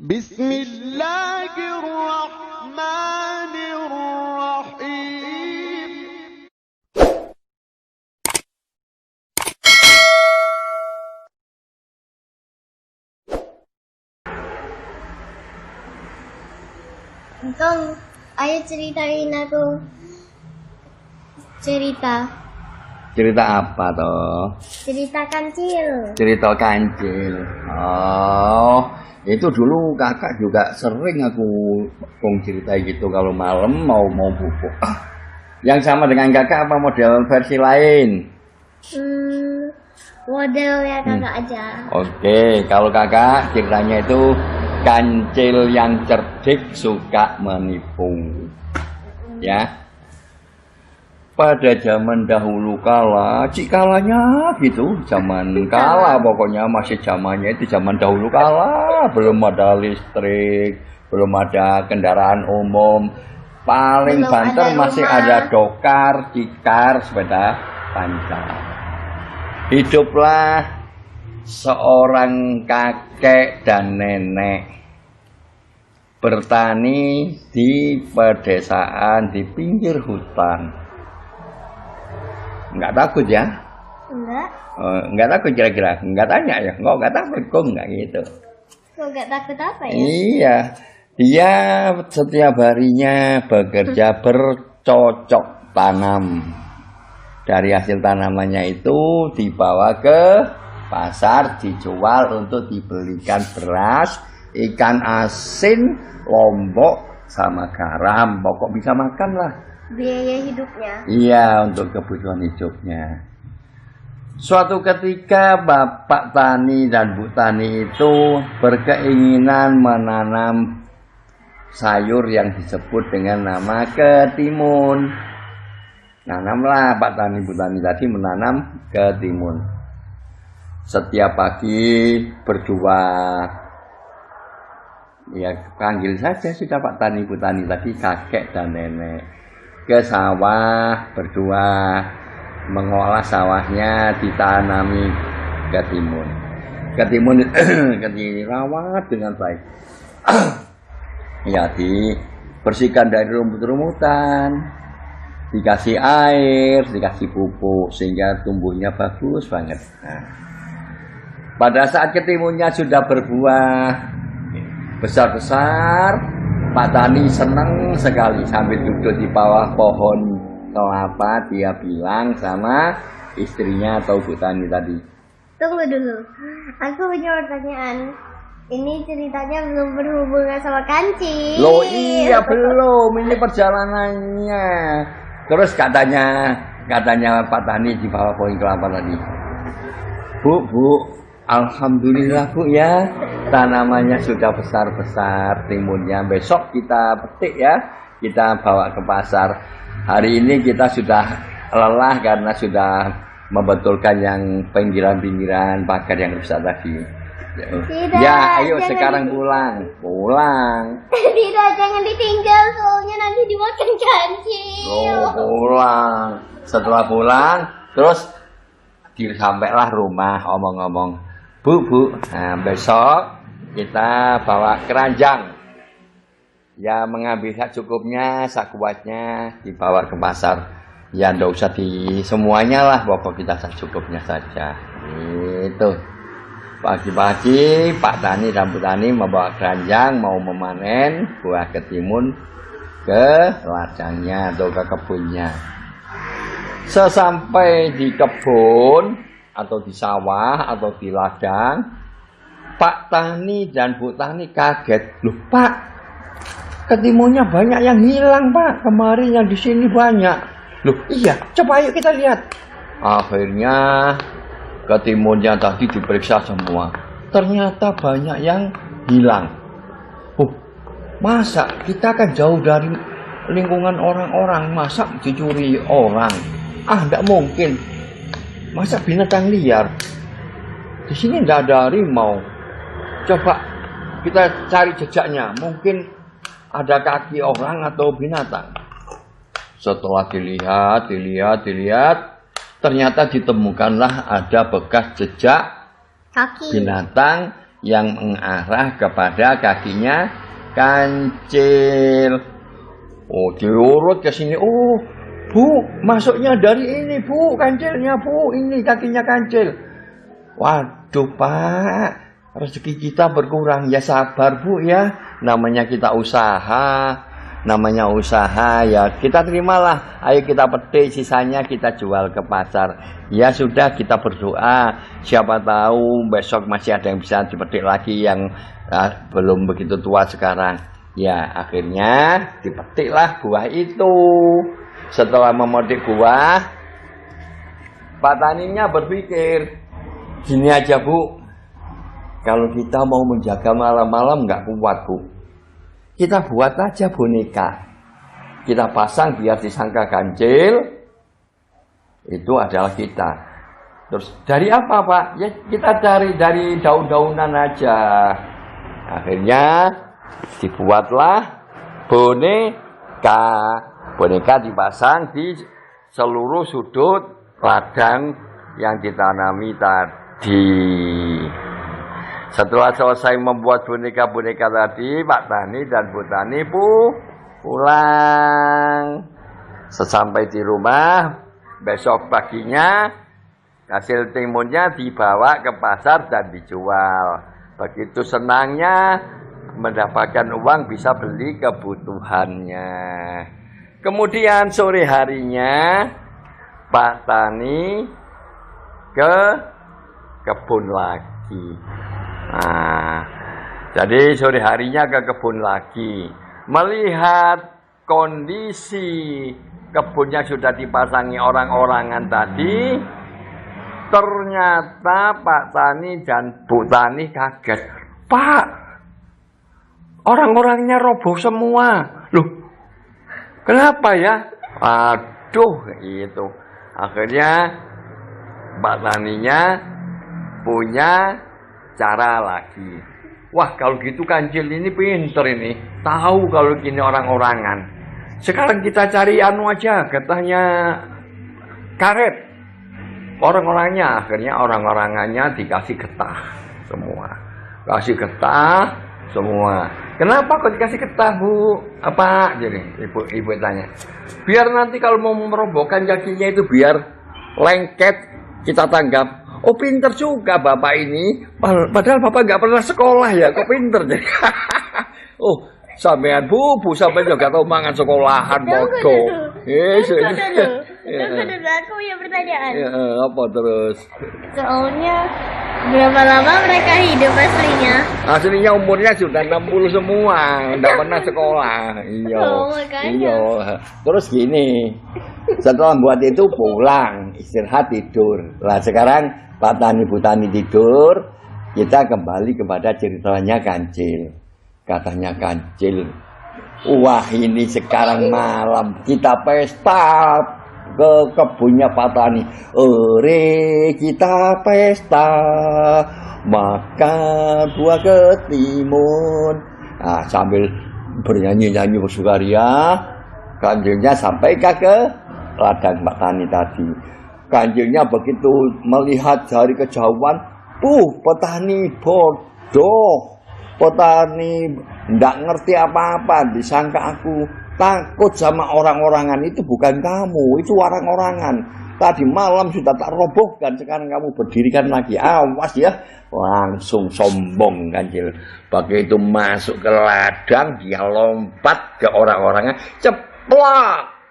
Bismillahirrahmanirrahim. Engkong, ayo ceritain aku cerita. Cerita apa toh? Cerita kancil. Cerita kancil. Oh, itu dulu kakak juga sering aku cerita gitu kalau malam mau bubuk. Yang sama dengan kakak apa model versi lain? Model ya kakak aja. Oke, kalau kakak ceritanya itu kancil yang cerdik suka menipu. Ya. Pada zaman dahulu kala, cikalanya gitu, zaman kala pokoknya masih zamannya itu zaman dahulu kala, belum ada listrik, belum ada kendaraan umum, paling banter masih ada dokar, cikar, sepeda panjang. Hiduplah seorang kakek dan nenek bertani di pedesaan di pinggir hutan. Enggak takut ya? Enggak. Enggak takut kira-kira? Enggak tanya ya? Enggak takut kok enggak gitu. Kok enggak takut apa ya? Iya. Dia setiap harinya bekerja bercocok tanam. Dari hasil tanamannya itu dibawa ke pasar, dijual untuk dibelikan beras, ikan asin, lombok, sama garam. Pokok bisa makan lah. Biaya hidupnya. Iya, untuk kebutuhan hidupnya. Suatu ketika Bapak Tani dan Bu Tani itu berkeinginan menanam sayur yang disebut dengan nama ketimun. Nanamlah Pak Tani Bu Tani tadi menanam ketimun. Setiap pagi berdua, ya panggil saja sudah Pak Tani Bu Tani tadi, kakek dan nenek, ke sawah berdua, mengolah sawahnya, ditanami ketimun. Ketimun dirawat dengan baik. Ya, dibersihkan dari rumput-rumputan, dikasih air, dikasih pupuk sehingga tumbuhnya bagus banget. Nah, pada saat ketimunnya sudah berbuah besar-besar, Pak Tani senang sekali sambil duduk di bawah pohon kelapa. Dia bilang sama istrinya atau Bu Tani tadi, Tunggu dulu, aku punya pertanyaan. Ini ceritanya belum berhubungan sama kancil. loh iya belum, ini perjalanannya. Terus katanya Pak Tani di bawah pohon kelapa tadi, Bu, alhamdulillah Bu ya, tanamannya sudah besar-besar, timunnya besok kita petik ya, kita bawa ke pasar. Hari ini kita sudah lelah karena sudah membetulkan yang pinggiran-pinggiran pagar yang rusak tadi. Tidak, Ya, ayo sekarang di... pulang. Tidak, jangan ditinggal, soalnya nanti dimakan kancil. Pulang. Setelah pulang, terus sampailah rumah, omong-omong, Bu, nah, besok kita bawa keranjang. Ya, mengambil secukupnya, sekuatnya, dibawa ke pasar. Ya, ndak usah di semuanya lah, pokok kita secukupnya saja. Itu. Pagi-pagi, Pak Tani dan Bu Tani membawa keranjang, mau memanen buah ketimun ke ladangnya atau ke kebunnya. Sesampai di kebun atau di sawah atau di ladang, Pak Tani dan Bu Tani kaget. Loh Pak, ketimunnya banyak yang hilang Pak. Kemarin yang di sini banyak. Loh iya, coba ayo kita lihat. Akhirnya ketimunnya tadi diperiksa semua. Ternyata banyak yang hilang. Masa kita kan jauh dari lingkungan orang-orang, masa dicuri orang? Enggak mungkin. Masa binatang liar? Di sini enggak ada harimau. Coba kita cari jejaknya, mungkin ada kaki orang atau binatang. Setelah dilihat, ternyata ditemukanlah ada bekas jejak Kaki. binatang yang mengarah kepada kakinya kancil. Oh, diurut ke sini. Oh, Bu, masuknya dari ini, Bu, kancilnya, Bu. Ini kakinya kancil. Waduh, Pak, rezeki kita berkurang. Ya sabar, Bu, ya. Namanya kita usaha. Namanya usaha, ya kita terimalah. Ayo kita petik, sisanya kita jual ke pasar. Ya sudah, kita berdoa. Siapa tahu besok masih ada yang bisa dipetik lagi yang belum begitu tua sekarang. Ya akhirnya dipetiklah buah itu. Setelah memetik buah, Pak Taninya berpikir, gini aja Bu, kalau kita mau menjaga malam-malam nggak kuat Bu, kita buat aja boneka, kita pasang biar disangka kancil, itu adalah kita. Terus dari apa Pak? Ya kita cari dari daun-daunan aja. Akhirnya dibuatlah boneka. Boneka dipasang di seluruh sudut ladang yang ditanami tadi. Setelah selesai membuat boneka-boneka tadi, Pak Tani dan Bu Tani pulang. Sesampai di rumah, besok paginya hasil timunnya dibawa ke pasar dan dijual. Begitu senangnya mendapatkan uang bisa beli kebutuhannya. Kemudian sore harinya Pak Tani ke kebun lagi. Nah, jadi sore harinya ke kebun lagi. Melihat kondisi kebunnya sudah dipasangi orang-orangan tadi, ternyata Pak Tani dan Bu Tani kaget. Pak, orang-orangnya roboh semua. Loh, kenapa ya? Aduh, itu. Akhirnya Pak Taninya punya cara lagi. Wah, kalau gitu kancil ini pinter ini. Tahu kalau gini orang-orangan. Sekarang kita cari anu aja, katanya karet. Orang-orangnya, akhirnya orang-orangannya dikasih getah semua. Kasih getah semua. Kenapa kok dikasih getah, Bu? Apa? Jadi ibu tanya. Biar nanti kalau mau merobohkan kakinya itu biar lengket, kita tanggap. Oh, pinter juga Bapak ini. Padahal Bapak nggak pernah sekolah ya, kok pinter jadi. Oh, sampean Bu sampean juga tahu mangan sekolahan bodoh. Tunggu, aku punya pertanyaan. Ya, apa terus? Soalnya berapa lama mereka hidup aslinya? Aslinya umurnya sudah 60 semua, nggak pernah sekolah. Iya. Oh, makanya. Iya. Terus gini, setelah buat itu pulang, istirahat tidur. Lah sekarang Pak Tani Bu Tani tidur, kita kembali kepada ceritanya kancil. Katanya kancil, wah ini sekarang malam kita pesta ke kebunnya Pak Tani. Kita pesta makan buah ketimun. Nah, sambil bernyanyi-nyanyi bersukaria, kancilnya sampai ke ladang Pak Tani tadi. Kancilnya begitu melihat dari kejauhan, petani bodoh, petani nggak ngerti apa-apa, disangka aku takut sama orang-orangan. Itu bukan kamu, itu orang-orangan. Tadi malam sudah tak robohkan, sekarang kamu berdirikan lagi. Awas ya, langsung sombong Kancil. Begitu masuk ke ladang, dia lompat ke orang-orangan, ceplak.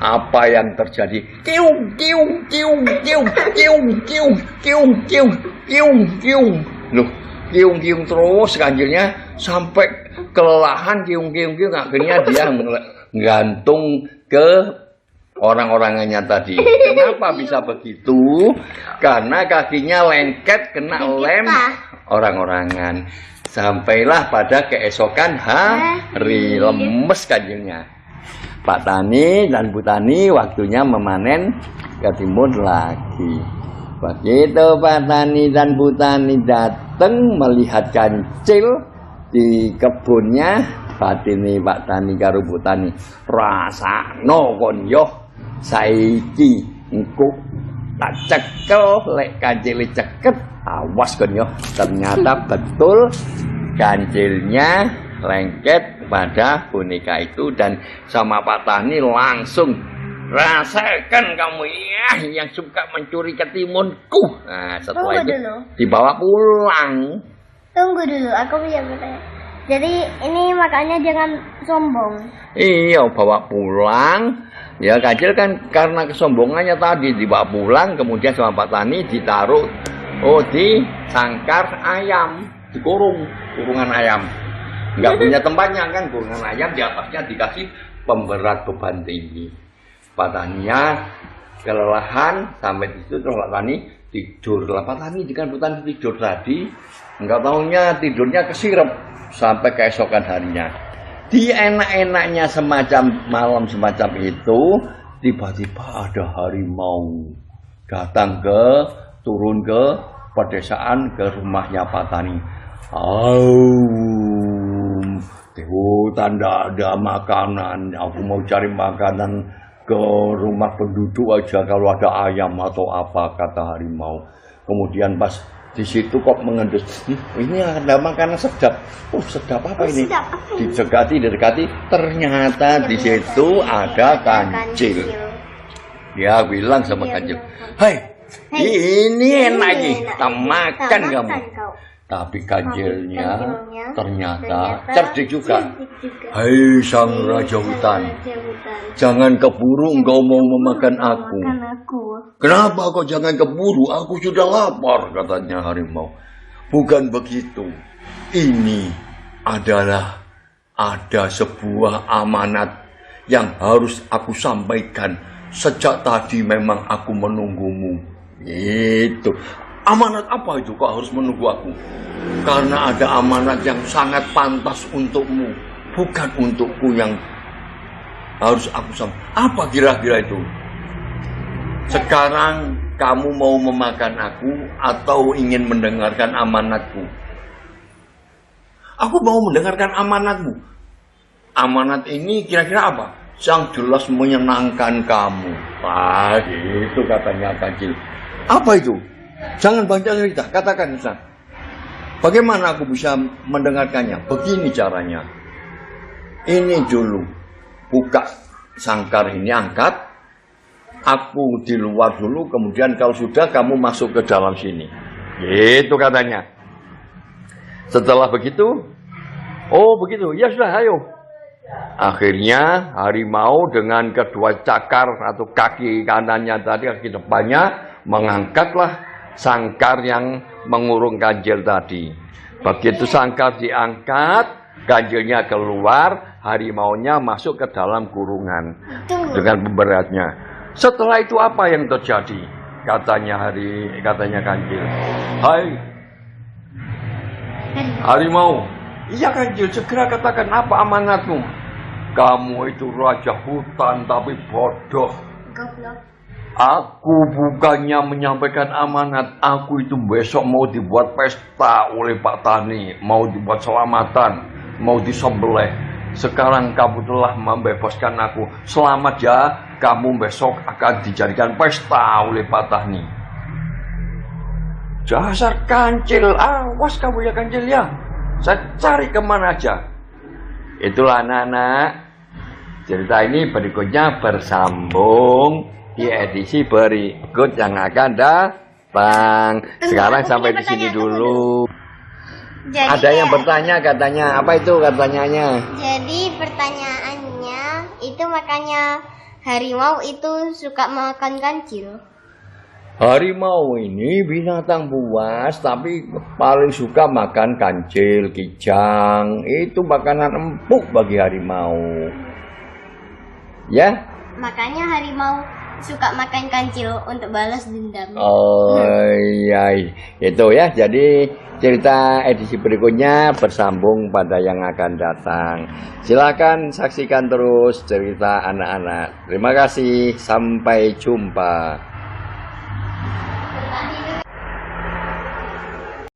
Apa yang terjadi? Kiung, kiung, kiung, kiung, kiung, kiung, kiung, kiung, kiung, kiung. Loh, kiung, kiung terus Kancilnya sampai kelelahan kiung, kiung, kiung. Akhirnya dia gantung ke orang-orangannya tadi. Kenapa bisa begitu? Karena kakinya lengket kena lem orang-orangan. Sampailah pada keesokan hari lemes Kancilnya. Pak Tani dan Bu Tani waktunya memanen ketimun lagi. Begitu Pak Tani dan Bu Tani datang melihat Kancil di kebunnya, batine Pak Tani karo Bu Tani rasakno kon yo saiki engko tak cekel lek Kancile ceket Awas kan yo, ternyata betul kancilnya lengket pada boneka itu dan sama Pak Tani langsung rasakan kamu ya yang suka mencuri ketimunku. Nah, setelah itu dibawa pulang. Tunggu dulu, aku punya pertanyaan. Jadi ini makanya jangan sombong. Iya, bawa pulang. Ya kancil kan karena kesombongannya tadi dibawa pulang, kemudian sama Pak Tani ditaruh di sangkar ayam, kurungan ayam. Nggak punya tempatnya kan, kurungan ayam di atasnya dikasih pemberat beban tinggi. Pak Tania kelelahan sampai di situ terus Pak Tani tidur. Pak Tani kan Pak Tani tidur tadi, nggak tahunya tidurnya kesirep sampai keesokan harinya. Di enak-enaknya semacam malam semacam itu, tiba-tiba ada harimau datang turun ke pedesaan ke rumahnya Pak Tani. Di hutan tidak ada makanan. Aku mau cari makanan ke rumah penduduk aja kalau ada ayam atau apa, kata harimau. Kemudian pas di situ kok mengendus, ini ada makanan sedap. Sedap apa ini? Didekati, ternyata di situ ada kancil. Dia bilang sama kancil, "Hai, ini enak nih, kita makan kamu." Tapi kancilnya ternyata cerdik juga. "Hai sang raja hutan, jangan keburu engkau mau memakan aku." "Kenapa kau jangan keburu? Aku sudah lapar," katanya harimau. "Bukan begitu. Ini adalah ada sebuah amanat yang harus aku sampaikan. Sejak tadi memang aku menunggumu." Itu. "Amanat apa itu kok harus menunggu aku?" "Karena ada amanat yang sangat pantas untukmu, bukan untukku yang harus aku sampaikan." "Apa kira-kira itu?" "Sekarang kamu mau memakan aku atau ingin mendengarkan amanatku?" "Aku mau mendengarkan amanatmu." "Amanat ini kira-kira apa?" "Yang jelas menyenangkan kamu." "Ah, itu," katanya kancil. "Apa itu? Jangan banyak cerita, katakan Ustaz. Bagaimana aku bisa mendengarkannya?" "Begini caranya. Ini dulu, buka sangkar ini, angkat. Aku di luar dulu, kemudian kalau sudah kamu masuk ke dalam sini." Gitu katanya. Setelah begitu, "Oh begitu, ya sudah, ayo." Akhirnya harimau dengan kedua cakar atau kaki kanannya tadi, kaki depannya, mengangkatlah sangkar yang mengurung kancil tadi. Begitu sangkar diangkat, kancilnya keluar, harimaunya masuk ke dalam kurungan dengan pemberatnya. Setelah itu apa yang terjadi? Katanya kancil. "Hai harimau." "Iya kancil, segera katakan apa amanatmu." "Kamu itu raja hutan tapi bodoh. Aku bukannya menyampaikan amanat. Aku itu besok mau dibuat pesta oleh Pak Tani, mau dibuat selamatan, mau disembelih. Sekarang kamu telah membebaskan aku. Selamat ya, kamu besok akan dijadikan pesta oleh Pak Tani." "Dasar kancil, awas kamu ya kancil ya. Saya cari kemana aja." Itulah anak-anak, cerita ini berikutnya bersambung di edisi berikut yang akan datang. Sekarang sampai di sini dulu. Jadi ada yang bertanya katanya, apa itu katanya? Jadi pertanyaannya itu makanya harimau itu suka makan kancil. Harimau ini binatang buas tapi paling suka makan kancil, kijang. Itu makanan empuk bagi harimau. Ya? Makanya harimau suka makan kancil untuk balas dendam. Oh iya, itu ya. Jadi cerita edisi berikutnya bersambung pada yang akan datang. Silakan saksikan terus cerita anak-anak. Terima kasih, sampai jumpa.